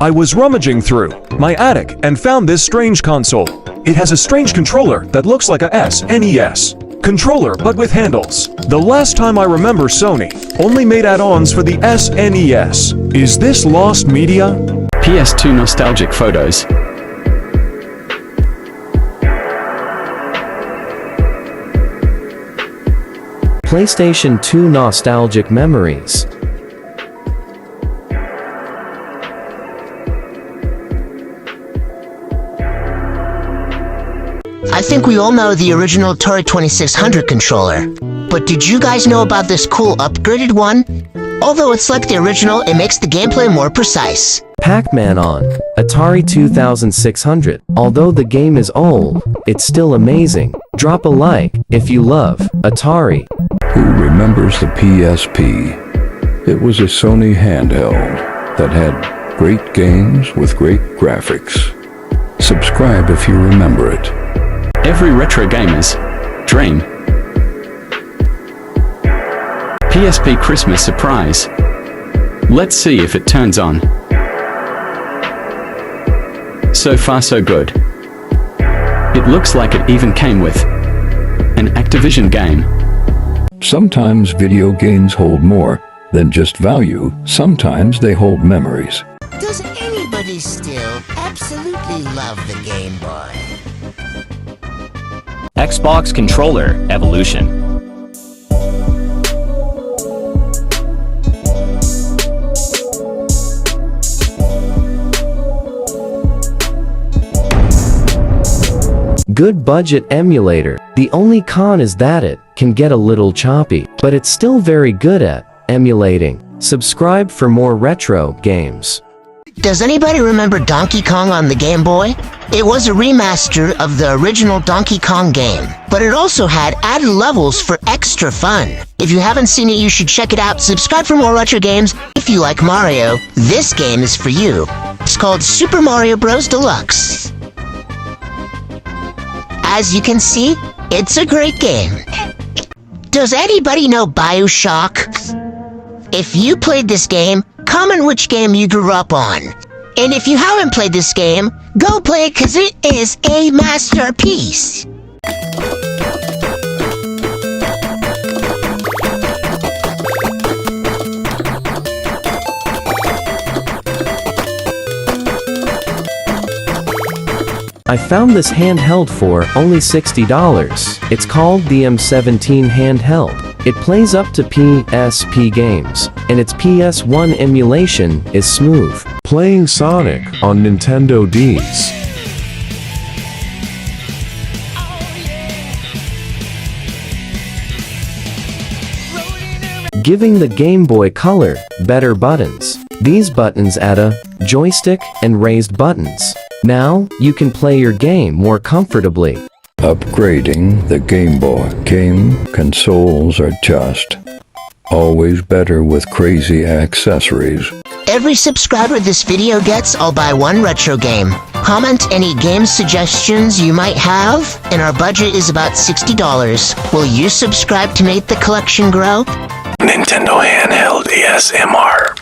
I was rummaging through my attic and found this strange console. It has a strange controller that looks like a SNES controller but with handles. The last time I remember, Sony only made add-ons for the SNES. Is this lost media? PS2 nostalgic photos. PlayStation 2 nostalgic memories. I think we all know the original Atari 2600 controller, but did you guys know about this cool upgraded one? Although it's like the original, it makes the gameplay more precise. Pac-Man on Atari 2600. Although the game is old, it's still amazing. Drop a like if you love Atari. Who remembers the PSP? It was a Sony handheld that had great games with great graphics. Subscribe if you remember it. Every retro gamer's dream. PSP Christmas surprise. Let's see if it turns on. So far so good. It looks like it even came with an Activision game. Sometimes video games hold more than just value. Sometimes they hold memories. Does anybody still absolutely love the Game Boy? Xbox Controller Evolution. Good budget emulator. The only con is that it can get a little choppy, but it's still very good at emulating. Subscribe for more retro games. Does anybody remember Donkey Kong on the Game Boy? It was a remaster of the original Donkey Kong game, but it also had added levels for extra fun. If you haven't seen it, you should check it out. Subscribe for more retro games. If you like Mario, this game is for you. It's called Super Mario Bros. Deluxe. As you can see, it's a great game. Does anybody know BioShock? If you played this game, comment which game you grew up on. And if you haven't played this game, go play it because it is a masterpiece. I found this handheld for only $60. It's called the M17 handheld. It plays up to PSP games, and its PS1 emulation is smooth. Playing Sonic on Nintendo Ds. Giving the Game Boy Color better buttons. These buttons add a joystick and raised buttons. Now, you can play your game more comfortably. Upgrading the Game Boy. Game consoles are just always better with crazy accessories. Every subscriber this video gets, I'll buy one retro game. Comment any game suggestions you might have, and our budget is about $60. Will you subscribe to make the collection grow? Nintendo Handheld ASMR.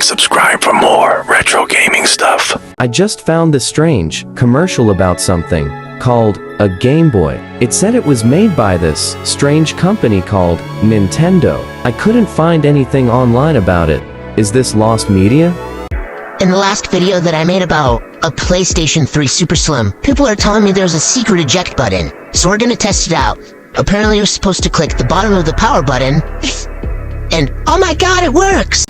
Subscribe for more retro gaming stuff. I just found this strange commercial about something called a Game Boy. It said it was made by this strange company called Nintendo. I couldn't find anything online about it. Is this lost media? In the last video that I made about a PlayStation 3 Super Slim, people are telling me there's a secret eject button, so we're gonna test it out. Apparently you're supposed to click the bottom of the power button, and oh my god, it works!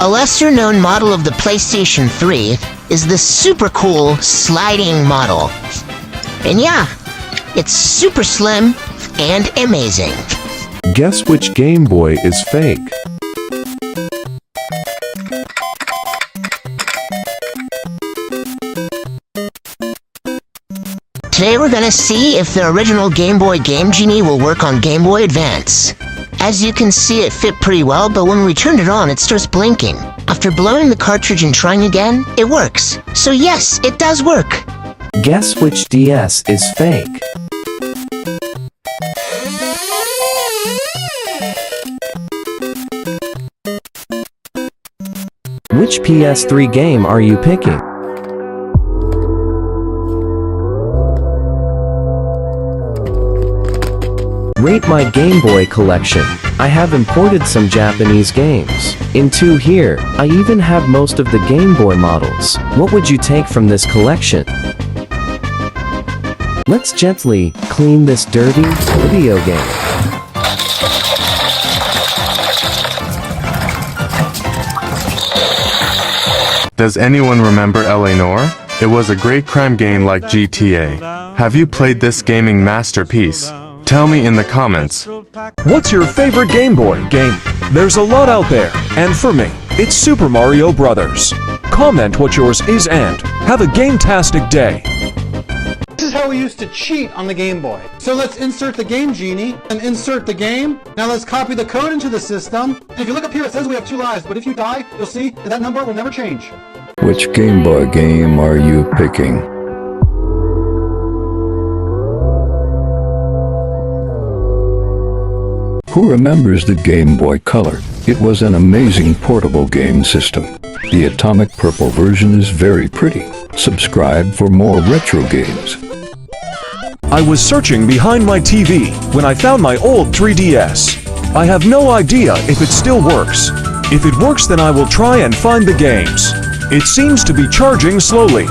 A lesser-known model of the PlayStation 3 is the super cool sliding model. And yeah, it's super slim and amazing. Guess which Game Boy is fake? Today we're gonna see if the original Game Boy Game Genie will work on Game Boy Advance. As you can see, it fit pretty well, but when we turned it on, it starts blinking. After blowing the cartridge and trying again, it works. So yes, it does work. Guess which DS is fake? Which PS3 game are you picking? Rate my Game Boy collection. I have imported some Japanese games. Into here, I even have most of the Game Boy models. What would you take from this collection? Let's gently clean this dirty video game. Does anyone remember L.A. Noire? It was a great crime game like GTA. Have you played this gaming masterpiece? Tell me in the comments. What's your favorite Game Boy game? There's a lot out there, and for me, it's Super Mario Brothers. Comment what yours is and have a game-tastic day. This is how we used to cheat on the Game Boy. So let's insert the Game Genie and insert the game. Now let's copy the code into the system. If you look up here, it says we have 2 lives, but if you die, you'll see that number will never change. Which Game Boy game are you picking? Who remembers the Game Boy Color? It was an amazing portable game system. The atomic purple version is very pretty. Subscribe for more retro games. I was searching behind my TV when I found my old 3DS. I have no idea if it still works. If it works, then I will try and find the games. It seems to be charging slowly.